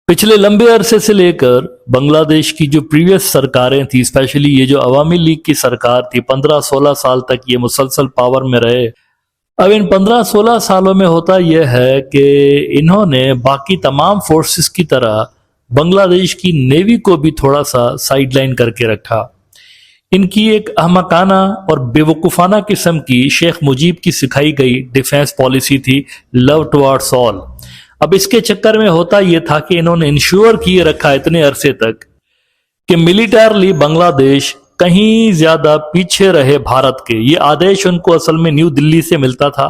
पिछले लंबे अरसे से लेकर बांग्लादेश की जो प्रीवियस सरकारें थी, स्पेशली ये जो अवामी लीग की सरकार थी, 15-16 साल तक ये मुसलसल पावर में रहे। अब इन 15-16 सालों में होता यह है कि इन्होंने बाकी तमाम फोर्सेस की तरह बांग्लादेश की नेवी को भी थोड़ा सा साइडलाइन करके रखा। इनकी एक अहमकाना और बेवकूफ़ाना किस्म की शेख मुजीब की सिखाई गई डिफेंस पॉलिसी थी, लव टुवर्ड्स ऑल। अब इसके चक्कर में होता यह था कि इन्होंने इंश्योर किए रखा इतने अरसे तक कि मिलिटरली बांग्लादेश कहीं ज्यादा पीछे रहे भारत के। ये आदेश उनको असल में न्यू दिल्ली से मिलता था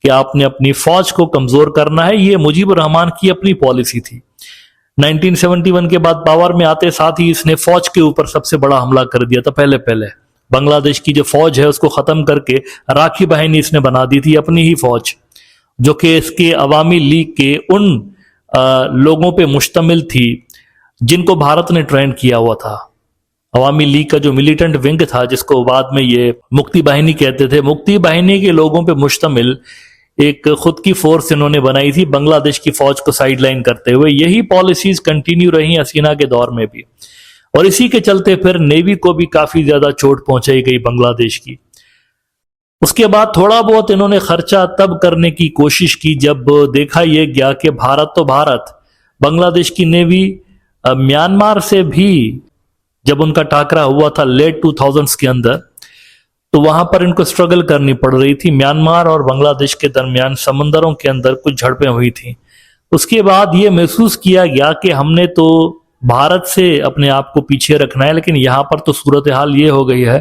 कि आपने अपनी फौज को कमजोर करना है। ये मुजीबुर रहमान की अपनी पॉलिसी थी। 1971 के बाद पावर में आते साथ ही इसने फौज के ऊपर सबसे बड़ा हमला कर दिया था। पहले बांग्लादेश की जो फौज है उसको खत्म करके राखी बाहिनी इसने बना दी थी, अपनी ही फौज, जो कि इसके अवामी लीग के उन लोगों पे मुश्तमिल थी जिनको भारत ने ट्रेन किया हुआ था। अवामी लीग का जो मिलिटेंट विंग था, जिसको बाद में ये मुक्ति बाहिनी कहते थे, मुक्ति बाहिनी के लोगों पे मुश्तमिल एक खुद की फोर्स इन्होंने बनाई थी बांग्लादेश की फौज को साइडलाइन करते हुए। यही पॉलिसीज कंटिन्यू रही हसीना के दौर में भी, और इसी के चलते फिर नेवी को भी काफी ज्यादा चोट पहुंचाई गई बांग्लादेश की। उसके बाद थोड़ा बहुत इन्होंने खर्चा तब करने की कोशिश की जब देखा यह गया कि भारत बांग्लादेश की नेवी म्यांमार से भी, जब उनका टाकरा हुआ था लेट 2000s के अंदर, तो वहां पर इनको स्ट्रगल करनी पड़ रही थी। म्यांमार और बांग्लादेश के दरमियान समंदरों के अंदर कुछ झड़पें हुई थी। उसके बाद ये महसूस किया गया कि हमने तो भारत से अपने आप को पीछे रखना है, लेकिन यहाँ पर तो सूरत हाल ये हो गई है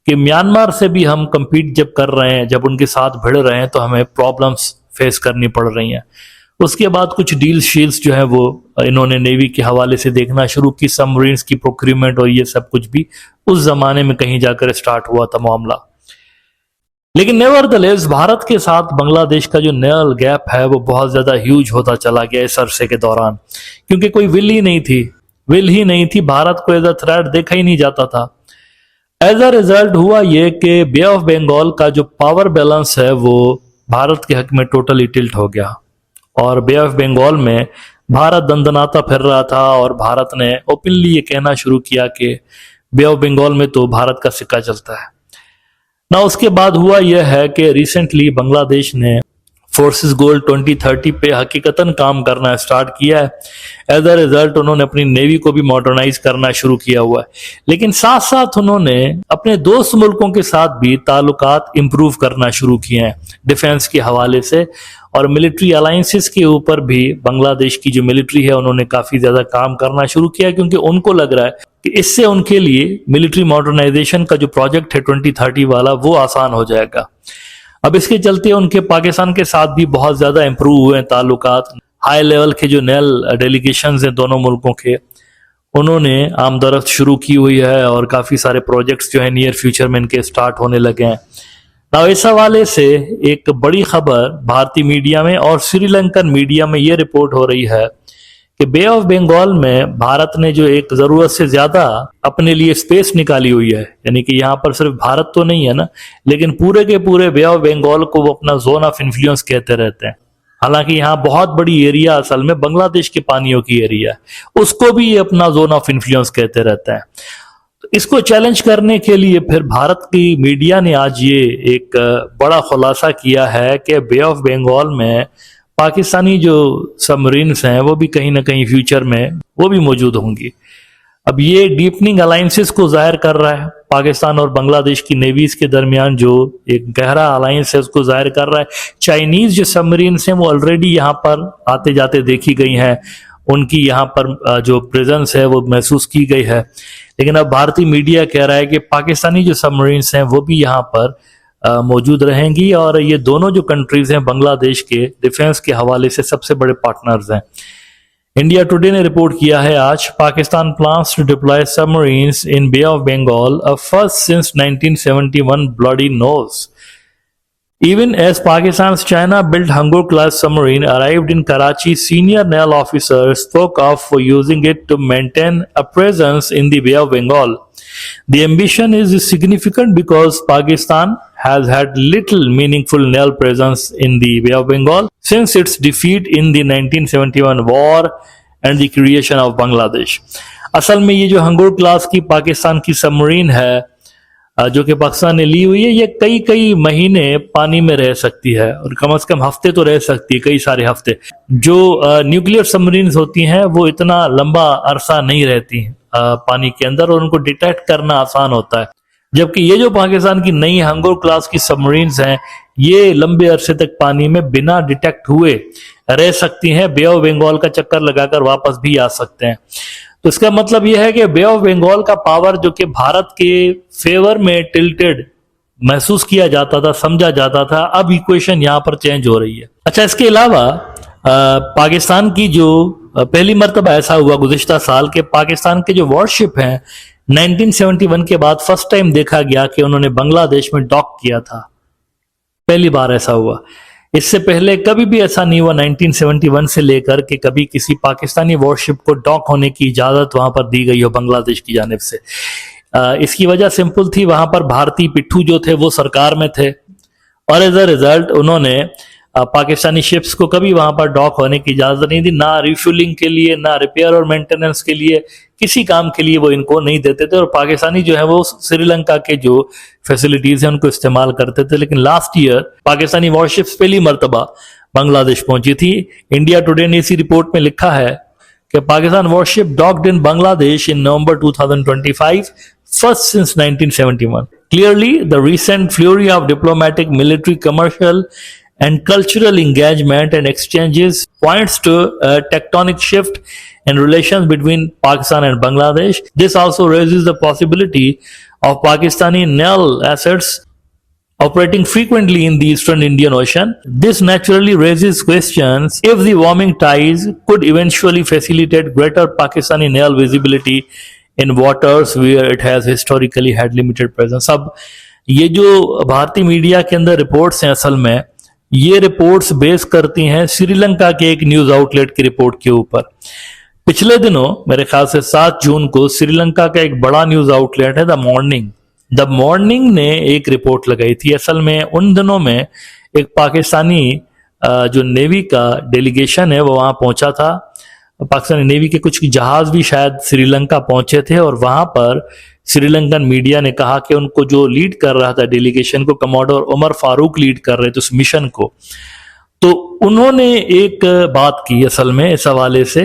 कि म्यांमार से भी हम कंपीट जब कर रहे हैं, जब उनके साथ भिड़ रहे हैं, तो हमें प्रॉब्लम्स फेस करनी पड़ रही हैं। उसके बाद कुछ डील शील्स जो है वो इन्होंने नेवी के हवाले से देखना शुरू की, सबमरीन्स की प्रोक्यूरमेंट और ये सब कुछ भी उस जमाने में कहीं जाकर स्टार्ट हुआ था मामला। लेकिन नेवरदलेस भारत के साथ बांग्लादेश का जो नेवल गैप है वो बहुत ज्यादा ह्यूज होता चला गया इस अरसे के दौरान, क्योंकि कोई विल ही नहीं थी। भारत को एज अ थ्रेट देखा ही नहीं जाता था। एज अ रिजल्ट हुआ ये कि बे ऑफ बंगाल का जो पावर बैलेंस है वो भारत के हक में टोटली टिल्ट हो गया, और बे ऑफ बंगाल में भारत दंदनाता फिर रहा था, और भारत ने ओपनली ये कहना शुरू किया कि बे ऑफ बंगाल में तो भारत का सिक्का चलता है ना। उसके बाद हुआ यह है कि रिसेंटली बांग्लादेश ने फोर्सेस गोल 2030 पे हकीकतन काम करना स्टार्ट किया है। एज अ रिजल्ट उन्होंने अपनी नेवी को भी मॉडर्नाइज करना शुरू किया हुआ है, लेकिन साथ साथ उन्होंने अपने दोस्त मुल्कों के साथ भी ताल्लुकात इंप्रूव करना शुरू किए हैं डिफेंस के हवाले से, और मिलिट्री अलायंसेस के ऊपर भी बांग्लादेश की जो मिलिट्री है उन्होंने काफी ज्यादा काम करना शुरू किया, क्योंकि उनको लग रहा है कि इससे उनके लिए मिलिट्री मॉडर्नाइजेशन का जो प्रोजेक्ट है 2030 वाला, वो आसान हो जाएगा। अब इसके चलते उनके पाकिस्तान के साथ भी बहुत ज्यादा इंप्रूव हुए हैं ताल्लुकात। हाई लेवल के जो नेल डेलीगेशंस हैं दोनों मुल्कों के, उन्होंने आमदरफ्त शुरू की हुई है, और काफी सारे प्रोजेक्ट्स जो है नियर फ्यूचर में इनके स्टार्ट होने लगे हैं। ना इस हवाले से एक बड़ी खबर भारतीय मीडिया में और श्रीलंकन मीडिया में ये रिपोर्ट हो रही है कि बे ऑफ बंगाल में भारत ने जो एक जरूरत से ज्यादा अपने लिए स्पेस निकाली हुई है, यानी कि यहाँ पर सिर्फ भारत तो नहीं है ना, लेकिन पूरे के पूरे बे ऑफ बंगाल को वो अपना जोन ऑफ इन्फ्लुएंस कहते रहते हैं। हालांकि यहाँ बहुत बड़ी एरिया असल में बांग्लादेश के पानियों की एरिया है, उसको भी ये अपना जोन ऑफ इन्फ्लुएंस कहते रहते हैं। तो इसको चैलेंज करने के लिए फिर भारत की मीडिया ने आज ये एक बड़ा खुलासा किया है कि बे ऑफ बंगाल में पाकिस्तानी जो सबमरीन्स हैं वो भी कहीं ना कहीं फ्यूचर में वो भी मौजूद होंगी। अब ये डीपनिंग अलायंसेस को जाहिर कर रहा है, पाकिस्तान और बांग्लादेश की नेवीज के दरमियान जो एक गहरा अलायंस है उसको जाहिर कर रहा है। चाइनीज जो सबमरीन्स हैं वो ऑलरेडी यहाँ पर आते जाते देखी गई हैं, उनकी यहाँ पर जो प्रेजेंस है वो महसूस की गई है। लेकिन अब भारतीय मीडिया कह रहा है कि पाकिस्तानी जो सबमरीन्स हैं वो भी यहाँ पर मौजूद रहेंगी, और ये दोनों जो कंट्रीज हैं बांग्लादेश के डिफेंस के हवाले से सबसे बड़े पार्टनर्स हैं। इंडिया टुडे ने रिपोर्ट किया है आज, Pakistan plans to deploy submarines in Bay of Bengal, a first since 1971 bloody nose. Even as Pakistan's China-built Hangur class submarine arrived in Karachi, senior naval officers spoke of using it to maintain a presence in the Bay of Bengal. The ambition is significant because Pakistan has had little meaningful naval presence in the Bay of Bengal since its defeat in the 1971 war and the creation of Bangladesh. असल में ये जो Hangor class की पाकिस्तान की submarine है जो कि पाकिस्तान ने ली हुई है, ये कई कई महीने पानी में रह सकती है और कम से कम हफ्ते तो रह सकती है, कई सारे हफ्ते। जो न्यूक्लियर सबमरीन्स होती हैं वो इतना लंबा अरसा नहीं रहती पानी के अंदर और उनको डिटेक्ट करना आसान होता है, जबकि ये जो पाकिस्तान की नई हंगोर क्लास की सबमरीन्स हैं ये लंबे अरसे तक पानी में बिना डिटेक्ट हुए रह सकती हैं, बे ऑफ बंगाल का चक्कर लगाकर वापस भी आ सकते हैं। तो इसका मतलब यह है कि बे ऑफ बंगाल का पावर जो कि भारत के फेवर में टिल्टेड महसूस किया जाता था, समझा जाता था, अब इक्वेशन यहां पर चेंज हो रही है। अच्छा, इसके अलावा पाकिस्तान की जो पहली मर्तबा ऐसा हुआ गुज़िश्ता साल के पाकिस्तान के जो वॉरशिप हैं 1971 के बाद फर्स्ट टाइम देखा गया कि उन्होंने बांग्लादेश में डॉक किया था, पहली बार ऐसा हुआ। इससे पहले कभी भी ऐसा नहीं हुआ 1971 से लेकर कि कभी किसी पाकिस्तानी वॉरशिप को डॉक होने की इजाजत वहां पर दी गई हो बांग्लादेश की जानिब से। इसकी वजह सिंपल थी, वहां पर भारतीय पिट्ठू जो थे वो सरकार में थे और एज अ रिजल्ट उन्होंने पाकिस्तानी शिप्स को कभी वहां पर डॉक होने की इजाजत नहीं दी, ना रिफ्यूलिंग के लिए, ना रिपेयर और मेंटेनेंस के लिए, किसी काम के लिए वो इनको नहीं देते थे। और पाकिस्तानी जो है वो श्रीलंका के जो फैसिलिटीज हैं उनको इस्तेमाल करते थे। लेकिन लास्ट ईयर पाकिस्तानी वॉरशिप्स पहली मर्तबा बांग्लादेश पहुंची थी। इंडिया टुडे ने इसी रिपोर्ट में लिखा है कि Pakistan worship docked in Bangladesh in November 2025, first since 1971. Clearly, the recent flurry of diplomatic, military, commercial and cultural engagement and exchanges points to a tectonic shift in relations between Pakistan and Bangladesh. This also raises the possibility of Pakistani naval assets operating frequently in the eastern Indian Ocean. This naturally raises questions if the warming tides could eventually facilitate greater Pakistani naval visibility in waters where it has historically had limited presence. अब ये जो भारतीय media के अंदर reports हैं, असल में ये रिपोर्ट्स बेस करती हैं श्रीलंका के एक न्यूज आउटलेट की रिपोर्ट के ऊपर। पिछले दिनों मेरे ख्याल से 7 जून को श्रीलंका का एक बड़ा न्यूज आउटलेट है द मॉर्निंग ने एक रिपोर्ट लगाई थी। असल में उन दिनों में एक पाकिस्तानी जो नेवी का डेलीगेशन है वो वहां पहुंचा था। पाकिस्तानी नेवी के कुछ जहाज भी शायद श्रीलंका पहुंचे थे और वहां पर श्रीलंकन मीडिया ने कहा कि उनको जो लीड कर रहा था डेलीगेशन को, कमांडर उमर फारूक लीड कर रहे थे उस मिशन को। तो उन्होंने एक बात की असल में इस हवाले से,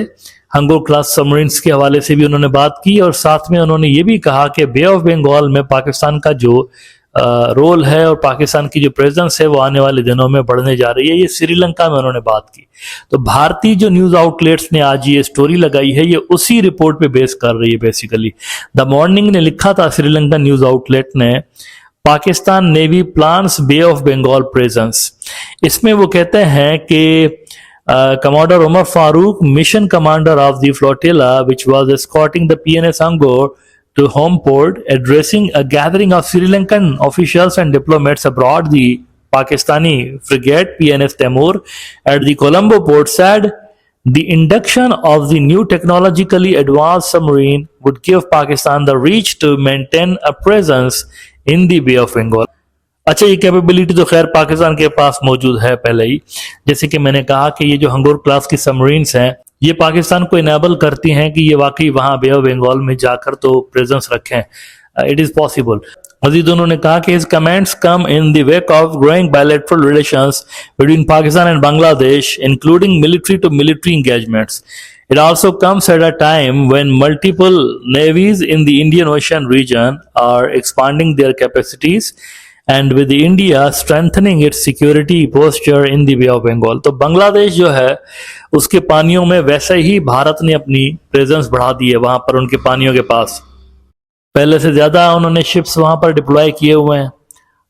हंगोर क्लास सबमरीन्स के हवाले से भी उन्होंने बात की और साथ में उन्होंने ये भी कहा कि बे ऑफ बंगाल में पाकिस्तान का जो रोल है और पाकिस्तान की जो प्रेजेंस है वो आने वाले दिनों में बढ़ने जा रही है। ये श्रीलंका में उन्होंने बात की। तो भारतीय जो न्यूज आउटलेट्स ने आज ये स्टोरी लगाई है ये उसी रिपोर्ट पे बेस कर रही है बेसिकली। द मॉर्निंग ने लिखा था, श्रीलंका न्यूज आउटलेट ने, Pakistan navy plans Bay of Bengal presence. इसमें वो कहते हैं कि commander Umar Farooq, mission commander of the flotilla which was escorting the PNS Angkor to home port, addressing a gathering of Sri Lankan officials and diplomats aboard the Pakistani frigate PNS Timur at the Colombo port, said the induction of the new technologically advanced submarine would give Pakistan the reach to maintain a presence in the Bay of Bengal. अच्छा, ये capability तो खैर पाकिस्तान के पास मौजूद है पहले ही। जैसे कि मैंने कहा कि ये जो हंगोर क्लास की सबमरीन्स हैं ये पाकिस्तान को इनेबल करती हैं कि ये वाकई वहां बे ऑफ बंगाल में जाकर तो प्रेजेंस रखें। It is possible. मजीद उन्होंने कहा कि his comments come in the wake of growing bilateral relations between Pakistan and Bangladesh, including military to military engagements. It also comes at a time when multiple navies in the Indian Ocean region are expanding their capacities and with India strengthening its security posture in the Bay of Bengal. तो बांग्लादेश जो है उसके पानियों में वैसे ही भारत ने अपनी presence बढ़ा दी है वहां पर उनके पानियों के पास। पहले से ज्यादा उन्होंने शिप्स वहां पर डिप्लॉय किए हुए हैं।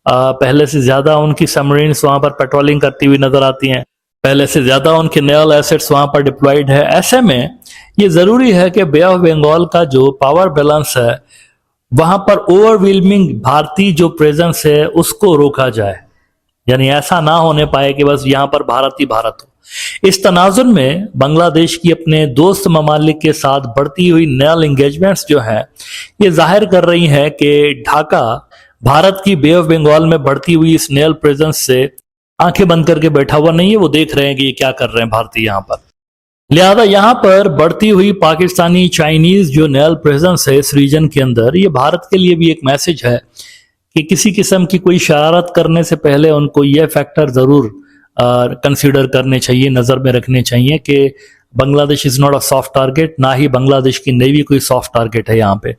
पहले से ज्यादा उनकी सबमरीन्स वहां पर पेट्रोलिंग करती हुई नजर आती हैं। पहले से ज्यादा उनके नेवल एसेट्स वहां पर डिप्लॉयड है। ऐसे में ये जरूरी है कि बे ऑफ बंगाल का जो पावर बैलेंस है वहां पर ओवरवेलमिंग भारतीय जो प्रेजेंस है उसको रोका जाए, यानी ऐसा ना होने पाए कि बस यहां पर भारत ही भारत हो। इस तनाजुर में बांग्लादेश की अपने दोस्त ममालिक के साथ बढ़ती हुई नेवल एंगेजमेंट्स जो है ये जाहिर कर रही है कि ढाका भारत की बे ऑफ बंगाल में बढ़ती हुई इस नेवल प्रेजेंस से आंखें बंद करके बैठा हुआ नहीं है। वो देख रहे हैं कि ये क्या कर रहे हैं भारतीय यहाँ पर। लिहाजा यहाँ पर बढ़ती हुई पाकिस्तानी चाइनीज जो नेवल प्रेजेंस है इस रीजन के अंदर, ये भारत के लिए भी एक मैसेज है कि किसी किस्म की कोई शरारत करने से पहले उनको ये फैक्टर जरूर कंसीडर करने चाहिए, नजर में रखने चाहिए कि Bangladesh is not a soft target, ना ही बांग्लादेश की नेवी कोई सॉफ्ट टारगेट है यहाँ पे।